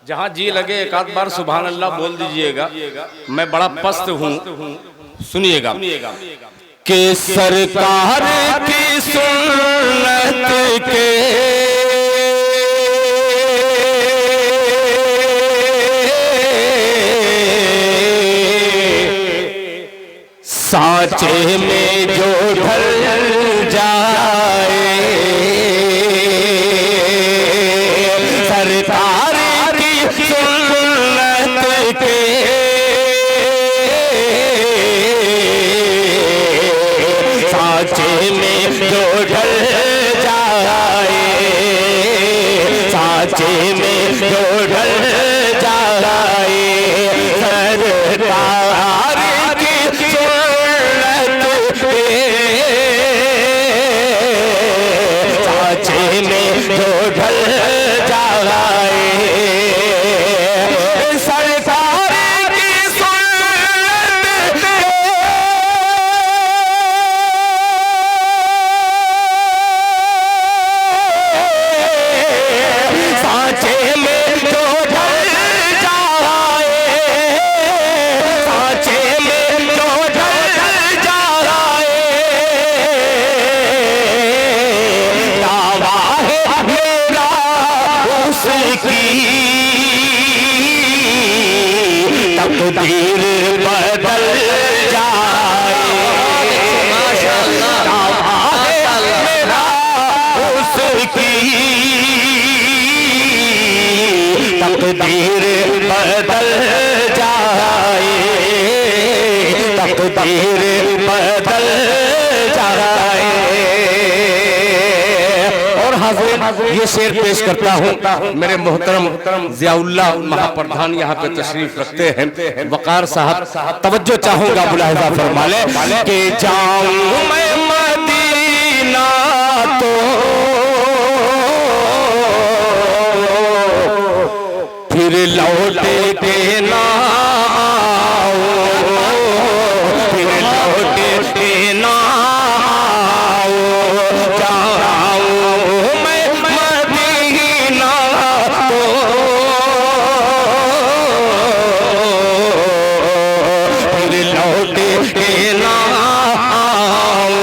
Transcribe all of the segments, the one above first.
जहाँ जी लगे एक आध बार सुभान अल्लाह बोल दीजिएगा। मैं बड़ा पस्त हूँ, सुनिएगा। कि सरकार की सुन्नत के सांचे में जो ढल जाए, सरकार की सुन्नत के सांचे में जो ढल जाए, सांचे में जो ढल जाए, सरकार की सुन्नत के सांचे में जो ढल जाए, सरकार की सुन्नत सांचे में जो ढल जाए, सांचे में जो ढल जाए, दावा है मेरा उसकी तकदीर बदल जाए, दावा है मेरा उसकी तकदीर बदल जाए, तकदीर बदल जाए। और हाज़िर ये शेर पेश करता हूँ। मेरे मोहतरम ज़ियाउल्लाह महाप्रधान यहाँ पे तशरीफ रखते हैं, वकार साहब तवज्जो चाहूँगा, मुलाहिज़ा फरमा ले कि जाऊँ मैं मदीना तो फिर लौट के ना आओ, फिर लौट के ना आओ, जाऊँ मैं मदीना तो फिर लौट के ना आओ,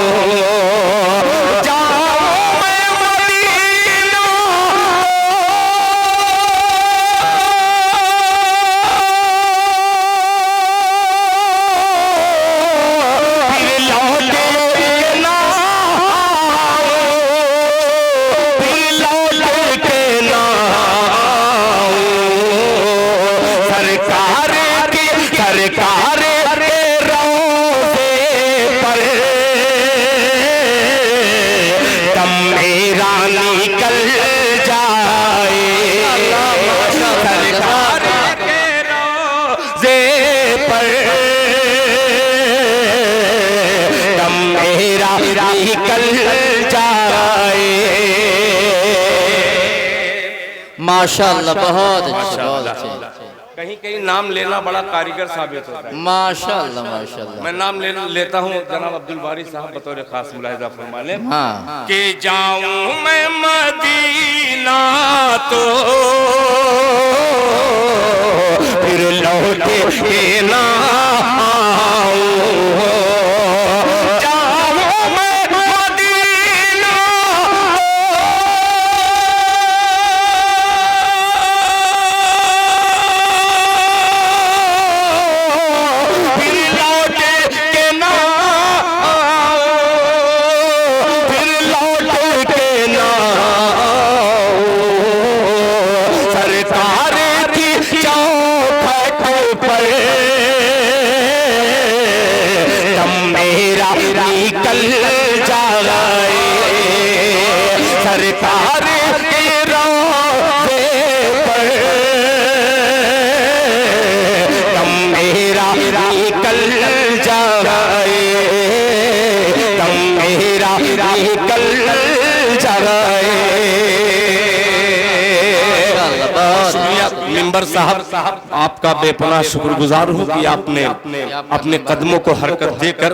जाऊँ मैं मदीना फिर लौट के ना आओ, फिर लौट के ना आओ, सरकार के रोज़े पर दम मेरा निकल जाए, सरकार के रोज़े पर दम मेरा निकल जाए। माशाअल्लाह, बहुत अच्छे, बहुत अच्छे। कहीं कहीं नाम लेना बड़ा कारीगर साबित होता है। माशाअल्लाह, माशाअल्लाह। मैं नाम लेता हूँ जनाब अब्दुल बारी साहब बतौर खास मुलाहिज़ा फरमा लें हाँ, कि जाऊँ मैं मदीना तो फिर लौट के ना आओ, जाऊँ मैं मदीना फिर लौट के ना आओ, फिर लौट के ना आओ, सरकार की चौखट पर दम मेरा निकल जाए, सरकार के रोज़े पर दम मेरा निकल जाए, दम मेरा निकल जाए। मिंबर साहब आपका बेपनाह शुक्रगुजार हूँ कि आपने अपने कदमों को हरकत देकर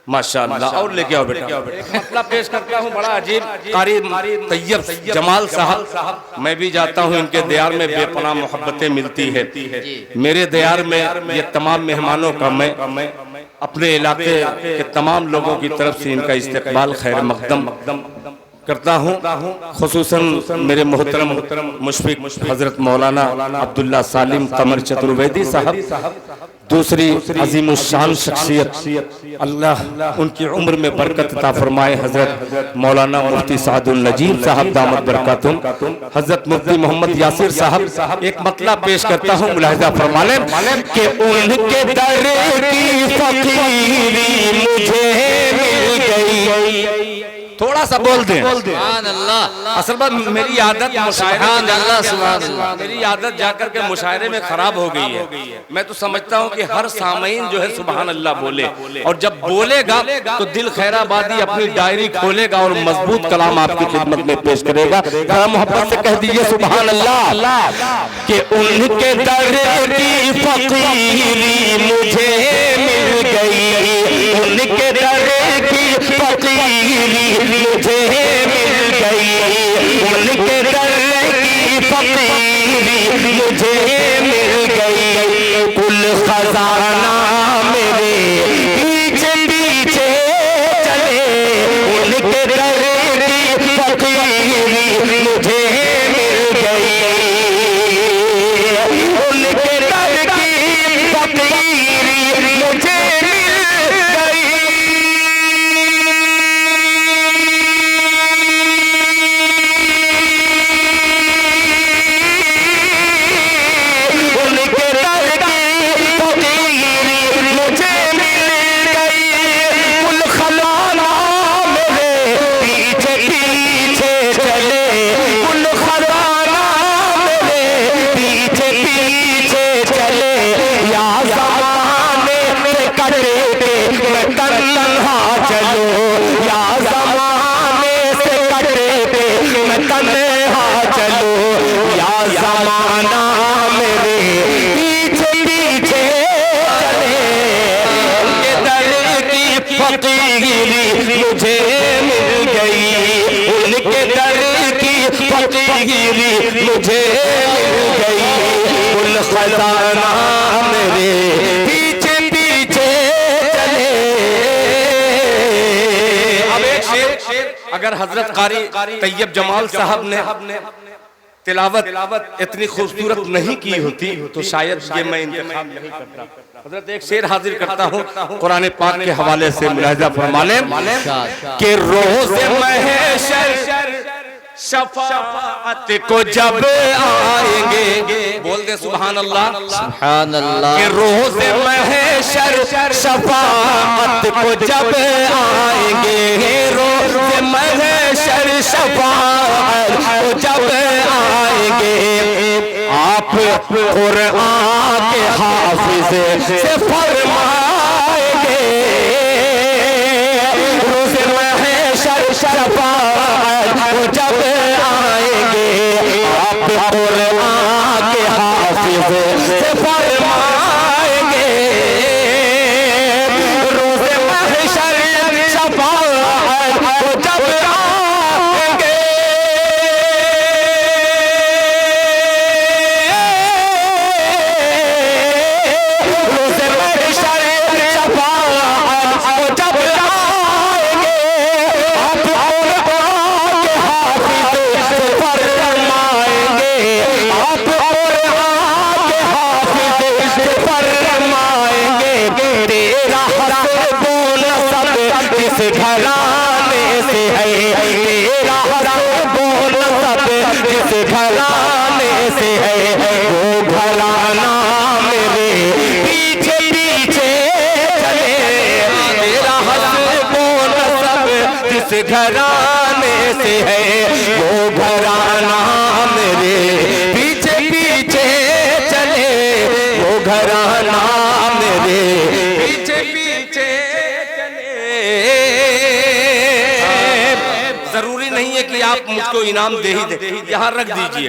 माशाअल्लाह। और लेके आओ बेटा। एक मतलब पेश करता हूँ बड़ा अजीब, कारी तैयब जमाल साहब। मैं भी जाता हूँ इनके दियार में, बेपनाह मोहब्बतें मिलती है मेरे दियार में। ये तमाम मेहमानों का मैं अपने इलाके के तमाम लोगों की तरफ से इनका इस्तकबाल खैर मकदम करता हूँ। खुसूसन मेरे मोहतरम मुशफिक हजरत मौलाना अब्दुल्ला सालिम कमर चतुर्वेदी साहब, दूसरी अजीम शान शख्सियत, अल्लाह उनकी उम्र में बरकत अता फरमाए, हजरत मौलाना मुफ्ती सादुल नजीब साहब दामत बरकतुम, हजरत मुफ्ती मोहम्मद यासिर साहब। एक मतलब पेश करता हूँ, मुलाहिजा फरमा लें कि उनके दर की फकीरी मुझे मिल गई। थोड़ा सा बोल दें सुभान अल्लाह। असल में मेरी आदत सुभान अल्लाह, सुभान अल्लाह। मेरी आदत जाकर के मुशायरे में खराब हो गई है। मैं तो समझता हूँ कि हर सामईन जो है सुभान अल्लाह बोले, और जब बोलेगा तो दिल खैराबादी अपनी डायरी खोलेगा और मजबूत कलाम आपकी खिदमत में पेश करेगा। जरा मोहब्बत से कह दीजिए सुभान अल्लाह। कि उनके दर की फकीरी मुझे मिल गई, उनके दर की फकीरी मुझे मिल गई, उनके दर की फकीरी मुझे मिल गई। कुल खजाना मेरे पीछे पीछे चले, उनके दर की फकीरी मुझे मिल गई, उनके दर की फकीरी मुझे मिल गई। मुझे मिल गई, उनके दर की फकीरी मुझे मिल गई। कुल खजाना मेरे पीछे पीछे चले। अब एक शेर अगर हजरत कारी तैयब जमाल साहब ने तिलावत इतनी खूबसूरत नहीं की होती तो शायद ये मैं इंतखाब नहीं करता। हजरत एक शेर हाजिर करता हूँ कुरान पाक के हवाले से, मुलाहिजा फरमा लें कि रोज़े महशर शफाअत को जब आएंगे, बोल दे सुभान अल्लाह, सुभान अल्लाह। कि रोज़े महशर शफाअत को जब आएंगे, रोज़े महशर शफाअत को जब आएंगे, आप कुरान के हाफिज़ से फरमाएंगे, रोज़े महशर शफाअत को जब आएंगे, आप कुरान के हाफिज़ से फरमाएंगे, रोज़े महशर शफाअत को जब आएंगे। रोज़े महशर शफाअत को जब आएंगे, आप कुरान के हाफिज़ से फरमाएंगे, आप कुरान के हाफिज़ से फरमाएंगे, तेरा हस्ब नसब किस घराने से है, तेरा हस्ब नसब किस घराने से है, वो घराना मेरे पीछे पीछे चले। तेरा हस्ब नसब किस घराने से है, वो घराना मेरे पीछे पीछे चले, वो घराना मेरे पीछे पीछे चले। जरूरी नहीं है कि आप मुझको इनाम दे ही दे, यहाँ रख दीजिए,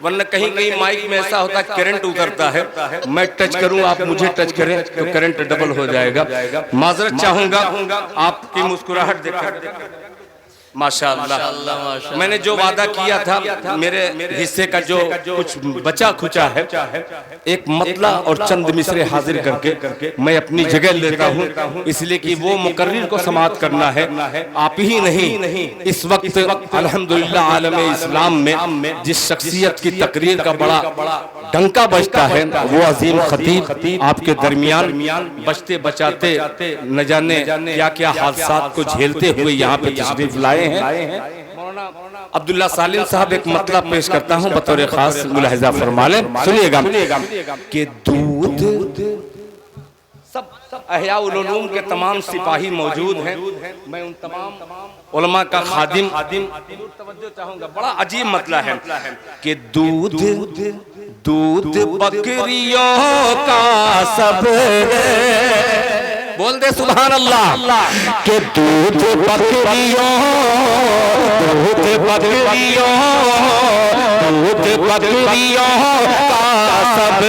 वरना कहीं कहीं माइक में ऐसा होता है करंट उतरता है, मैं टच करूं आप मुझे टच करें तो करंट डबल हो जाएगा। माजरत चाहूंगा, आपकी मुस्कुराहट देखकर माशाअल्लाह मैंने जो वादा किया था मेरे हिस्से का जो कुछ बचा खुचा है, एक मतला और चंद मिसरे हाजिर करके मैं अपनी जगह लेता हूँ, इसलिए कि वो मुकर्रिर को समाअत करना है। आप ही नहीं, इस वक्त अल्हम्दुलिल्लाह आलम इस्लाम में जिस शख्सियत की तकरीर का बड़ा डंका बजता है वो अजीम खतीब आपके दरमियान बचते बचाते न जाने क्या क्या हादसात को झेलते हुए यहाँ पे तशरीफ लाए हैं। अब्दुल्ला सालिम साहब एक मतलब पेश करता हूँ बतौर खास मुलाहिजा फरमा लें, सुनिएगा कि दूध सब अहया उल उलूम के तमाम सिपाही मौजूद हैं, मैं उन तमाम उलमा का खादिम तवज्जो चाहूंगा। बड़ा अजीब मतला है कि दूध दूध बकरियों का सब बोल दे सुभान अल्लाह के दूध बकरियों का सब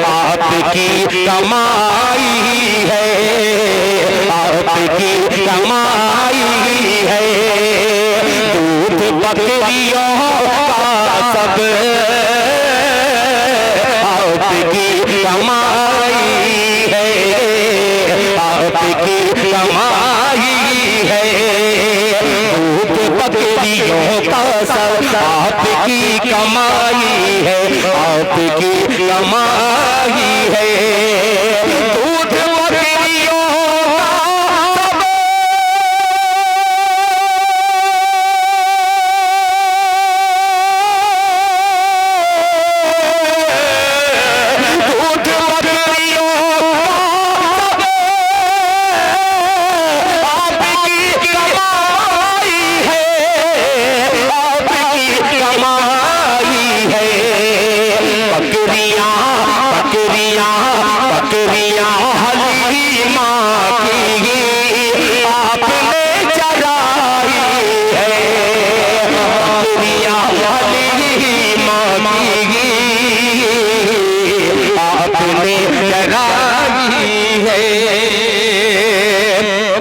आपकी कमाई है, आपकी कमाई है, दूध बकरियों का सब आपकी कमाई है, आपकी कमाई है, दूध बकरियों का सब आपकी कमाई है, आपकी कमाई है, दूध बकरियों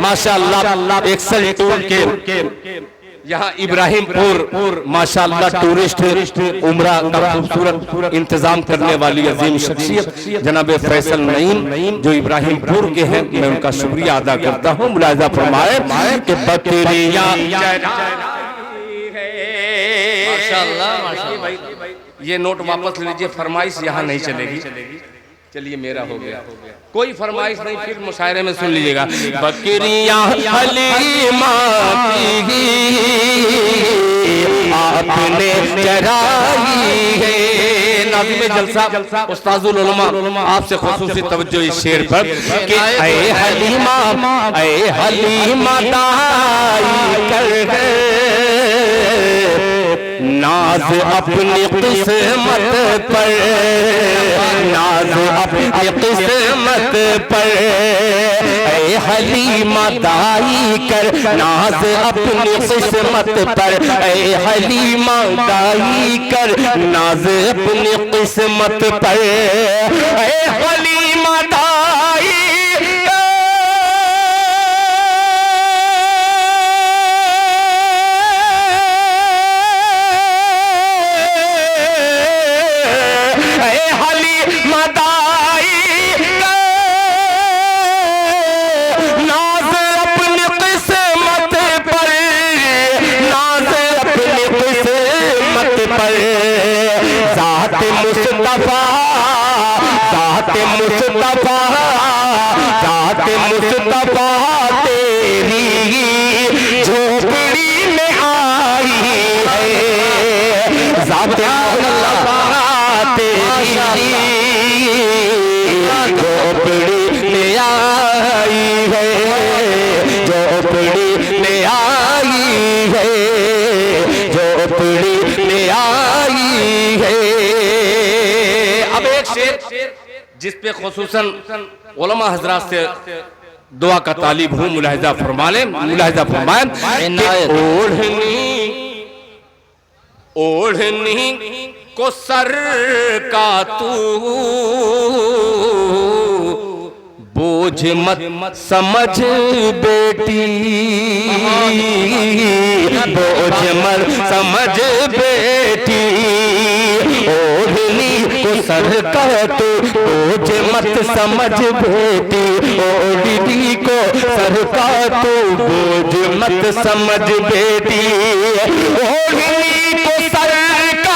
माशाअल्लाह एक्सेल टूर के यहाँ इब्राहिमपुर माशाअल्लाह टूरिस्ट उम्रा का खूबसूरत इंतजाम करने वाली अजीम शख्सियत जनाब फैसल नईम जो इब्राहिमपुर के हैं, मैं उनका शुक्रिया अदा करता हूँ। मुलाहिजा फरमाए कि बकरियां माशाअल्लाह ये नोट वापस लीजिए, फरमाइश यहाँ नहीं चलेगी। चलिए मेरा हो गया, कोई फरमाइश नहीं, फिर मुशायरे में सुन लीजिएगा। बकरियां हलीमा की आपने चराई है, नाज़िम जलसा उस्ताजुल उलमा आपसे खुसूसी तवज्जो इस शेर पर कि ऐ हलीमा दाई कर नाज अपनी किस्मत पर, नाज अपनी किस्मत पर, ऐ हलीमा दाई कर नाज अपनी किस्मत पर, ऐ हलीमा दाई कर नाज अपनी किस्मत पर, ऐ हलीमा दाई मुस्तफा तेरी झोपड़ी में आई है, ज़ाते मुस्तफा तेरी झोपड़ी में आई है, झोपड़ी में आई है, झोपड़ी में आई है। अब एक शेर जिस पे खुसूसन उलमा हजरात से दुआ का तालिब हूँ, मुलाहिजा फरमाएं ओढ़नी को सर का तू बोझ मत समझ बेटी, बोझ मत समझ बेटी, ओढ़नी को सर का तू बोझ मत समझ बेटी, ओढ़नी को सर का तू बोझ मत समझ बेटी, ओढ़नी को सर का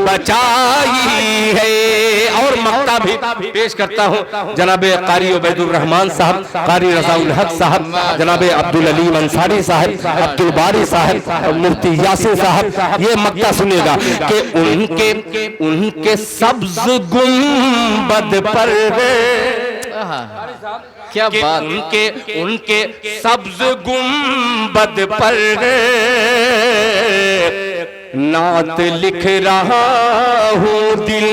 बचाई है। और मक्ता भी पेश करता हूँ जनाबे कारी उबैदुर रहमान साहब, कारी रज़ाउल हक साहब, जनाबे अब्दुल अलीम अंसारी साहब, अब्दुल बारी साहब, मुफ्ती यासिन साहब। ये मक्ता सुनेगा कि उनके सब्ज गुंबद पर क्या बात, उनके सब्ज गुंबद पर नात लिख रहा हूँ दिल,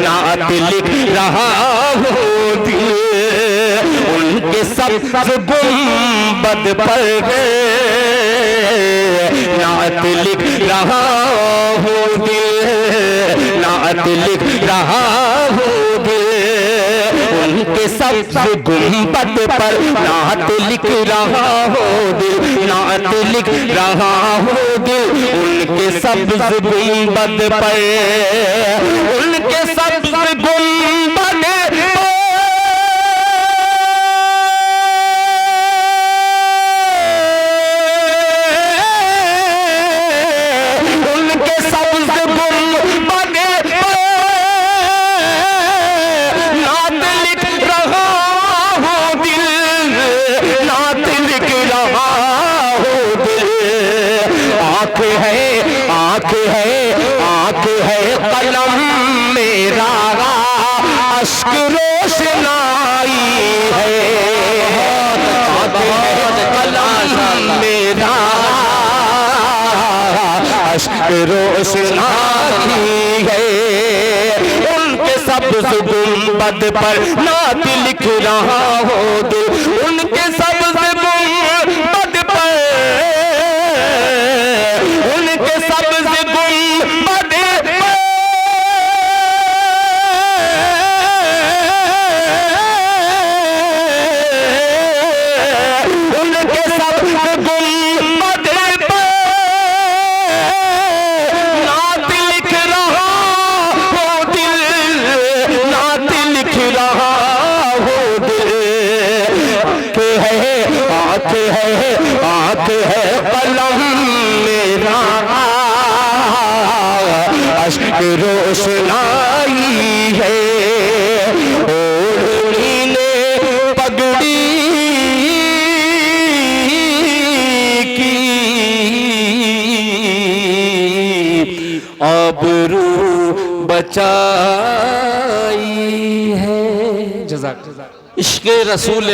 नात लिख रहा हूँ दिल, उनके सब्ज गुंबद पर नात लिख रहा हूँ दिल, नात लिख रहा हूँ दिल, उनके सब्ज गुंबद पर नात लिख रहा हो दिल, नात लिख रहा हो दिल, उनके सब्ज गुंबद पर, उनके सब्ज गुंबद आंख है कलम मेरा अश्क रोशनाई है, आंख है कलम मेरा अश्क रोशनाई है, उनके सब्ज गुंबद पर नात लिख रहा हो दिल, उनके सब्ज गुंबद पर, उनके सब्ज गुंबद उनके सब्ज गुंबद पर नात लिख रहा हो दिल, नात लिख रहा हो दिल, आंख है कलम मेरा अश्क रोशनाई है, ओढ़नी ने पगड़ी की आबरू बचाई है। जज़ाक इश्क़ रसूल